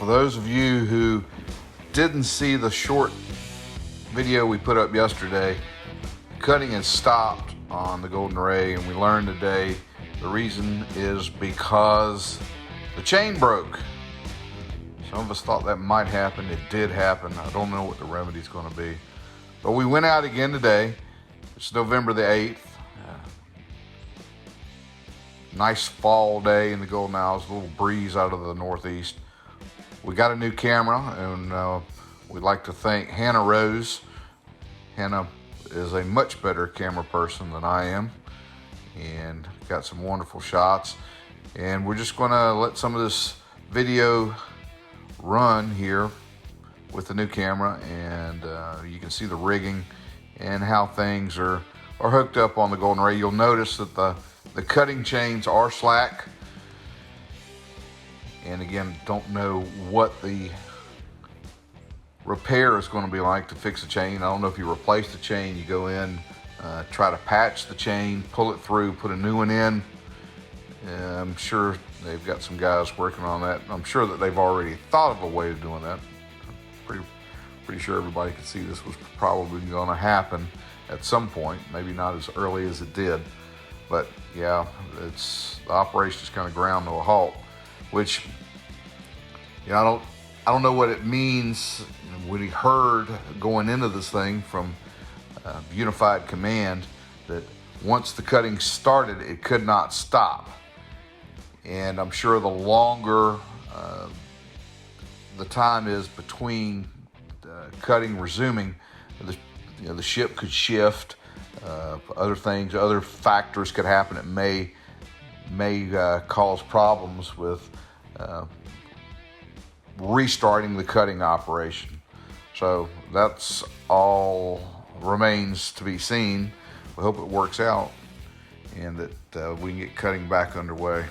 For those of you who didn't see the short video we put up yesterday, cutting has stopped on the Golden Ray, and we learned today the reason is because the chain broke. Some of us thought that might happen. It did happen. I don't know what the remedy is going to be. But we went out again today. It's November the 8th. Nice fall day in the Golden Isles. A little breeze out of the northeast. We got a new camera, and we'd like to thank Hannah Rose. Hannah is a much better camera person than I am, and got some wonderful shots. And we're just going to let some of this video run here with the new camera, and you can see the rigging and how things are hooked up on the Golden Ray. You'll notice that the cutting chains are slack. And again, don't know what the repair is going to be like to fix the chain. I don't know if you replace the chain, you go in, try to patch the chain, pull it through, put a new one in. I'm sure they've got some guys working on that. I'm sure that they've already thought of a way of doing that. I'm pretty sure everybody could see this was probably going to happen at some point, maybe not as early as it did. But yeah, the operation is kind of ground to a halt, which, you know, I don't know what it means. We heard going into this thing from Unified Command that once the cutting started, it could not stop. And I'm sure the longer the time is between cutting resuming, the ship could shift. Other factors could happen. It may cause problems with restarting the cutting operation. So that's all remains to be seen. We hope it works out and that we can get cutting back underway.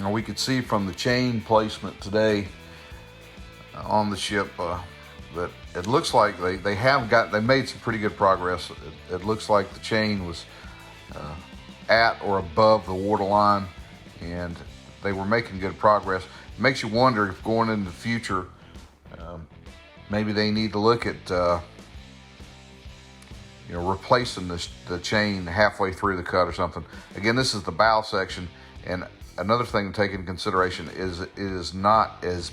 Now we could see from the chain placement today on the ship that it looks like they made some pretty good progress. It looks like the chain was at or above the waterline, and they were making good progress. It makes you wonder if going into the future, maybe they need to look at replacing the chain halfway through the cut or something. Again, this is the bow section, and another thing to take into consideration is it is not as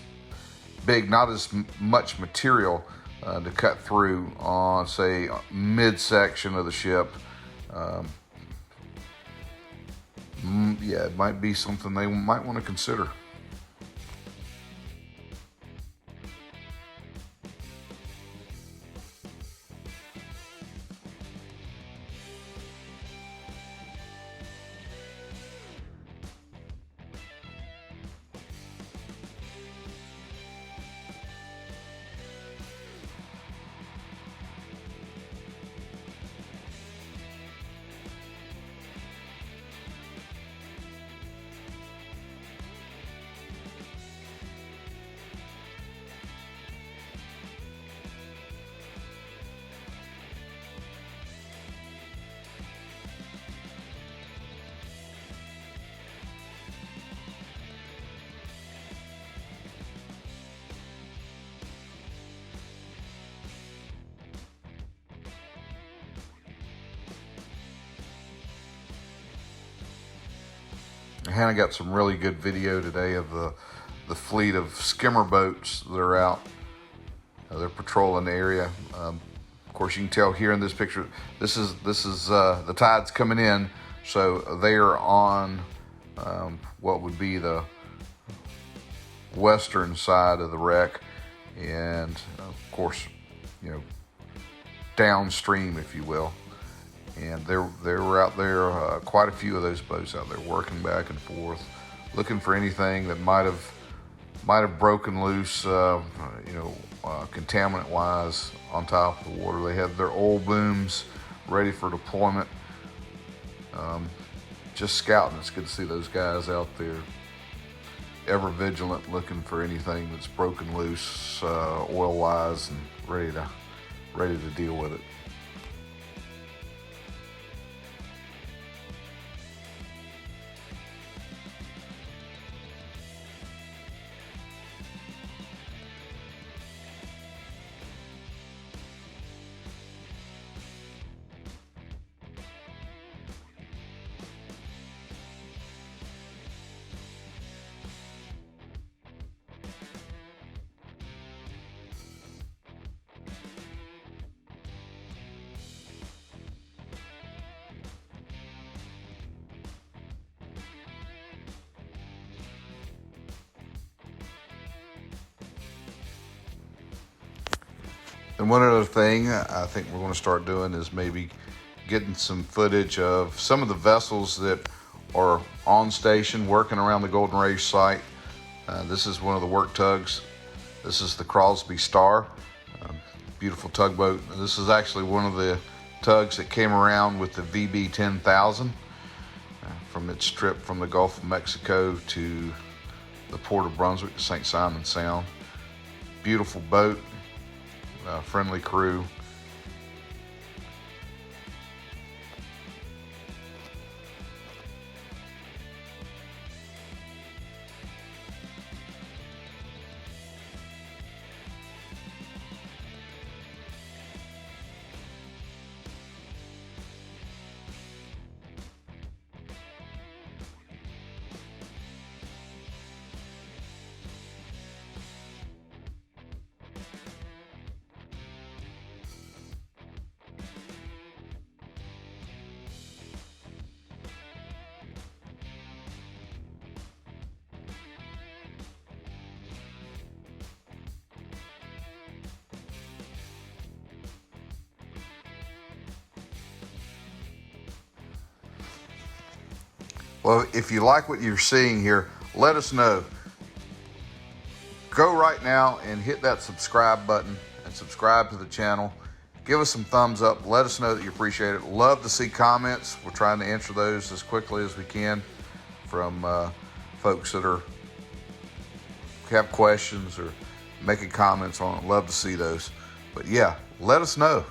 big, not as much material to cut through on, say, midsection of the ship. Yeah, it might be something they might want to consider. Hannah got some really good video today of the fleet of skimmer boats that are out. They're patrolling the area. Of course, you can tell here in this picture, this is the tide's coming in, so they are on what would be the western side of the wreck, and of course, you know, downstream, if you will. And they were out there, quite a few of those boats out there working back and forth, looking for anything that might have broken loose, contaminant-wise on top of the water. They had their oil booms ready for deployment. Just scouting. It's good to see those guys out there, ever vigilant, looking for anything that's broken loose, oil-wise, and ready to deal with it. And one other thing I think we're going to start doing is maybe getting some footage of some of the vessels that are on station working around the Golden Ray site. This is one of the work tugs. This is the Crosby Star, beautiful tugboat. This is actually one of the tugs that came around with the VB 10,000 from its trip from the Gulf of Mexico to the Port of Brunswick, St. Simon Sound. Beautiful boat. Friendly crew. Well, if you like what you're seeing here, let us know. Go right now and hit that subscribe button and subscribe to the channel. Give us some thumbs up. Let us know that you appreciate it. Love to see comments. We're trying to answer those as quickly as we can from folks that have questions or making comments on it. Love to see those. But yeah, let us know.